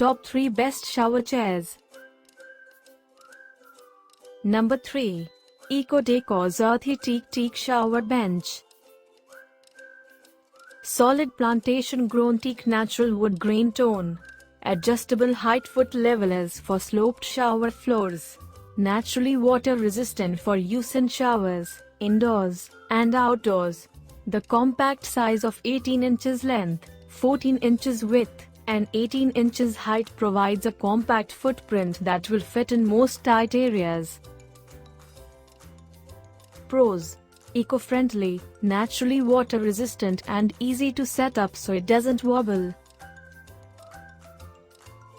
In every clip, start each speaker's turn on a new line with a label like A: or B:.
A: Top 3 Best Shower Chairs. Number 3. EcoDecors EarthyTeak Teak Shower Bench. Solid plantation grown teak, natural wood grain tone. Adjustable height, foot levelers for sloped shower floors. Naturally water resistant for use in showers, indoors and outdoors. The compact size of 18 inches length, 14 inches width, and 18 inches height provides a compact footprint that will fit in most tight areas. Pros: eco-friendly, naturally water resistant and easy to set up so it doesn't wobble.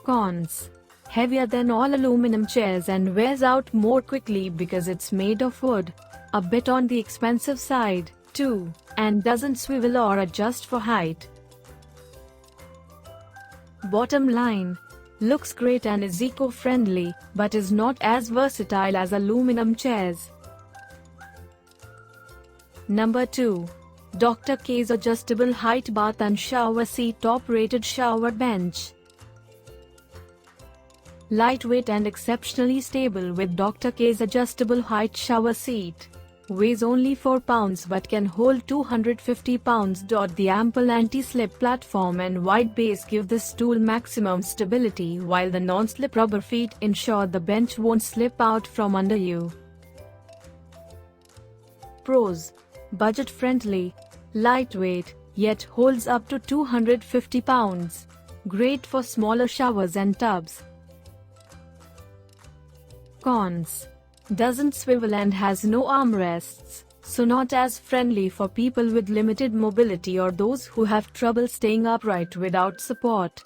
A: Cons: heavier than all aluminum chairs and wears out more quickly because it's made of wood. A bit on the expensive side, too, and doesn't swivel or adjust for height. Bottom line: looks great and is eco-friendly, but is not as versatile as aluminum chairs. Number 2. Dr. K's Adjustable Height Bath and Shower Seat. Top-rated shower bench. Lightweight and exceptionally stable with Dr. K's Adjustable Height Shower Seat. Weighs only 4 pounds but can hold 250 pounds. The ample anti-slip platform and wide base give this stool maximum stability, while the non-slip rubber feet ensure the bench won't slip out from under you. Pros: budget-friendly, lightweight, yet holds up to 250 pounds. Great for smaller showers and tubs. Cons: doesn't swivel and has no armrests, so not as friendly for people with limited mobility or those who have trouble staying upright without support.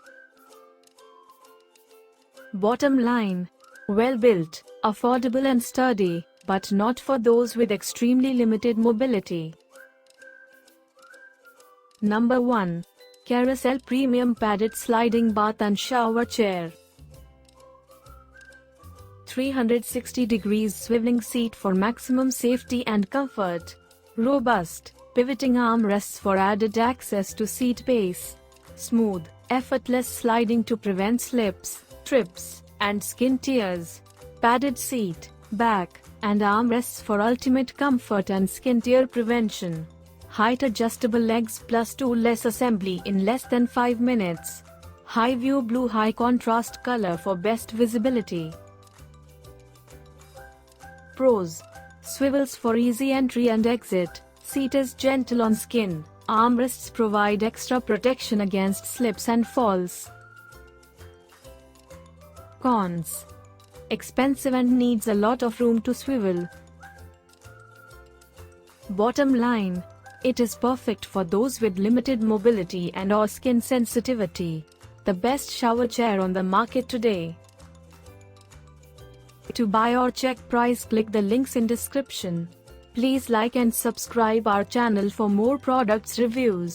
A: Bottom line: well built, affordable and sturdy, but not for those with extremely limited mobility. Number 1. Carousel Premium Padded Sliding Bath and Shower Chair. 360 degrees swiveling seat for maximum safety and comfort. Robust, pivoting armrests for added access to seat base. Smooth, effortless sliding to prevent slips, trips, and skin tears. Padded seat, back, and armrests for ultimate comfort and skin tear prevention. Height adjustable legs plus tool-less assembly in less than 5 minutes. High view blue high contrast color for best visibility. Pros: swivels for easy entry and exit. Seat is gentle on skin. Armrests provide extra protection against slips and falls. Cons: expensive and needs a lot of room to swivel. Bottom line: it is perfect for those with limited mobility and/or skin sensitivity. The best shower chair on the market today. To buy or check price, click the links in description. Please like and subscribe our channel for more products reviews.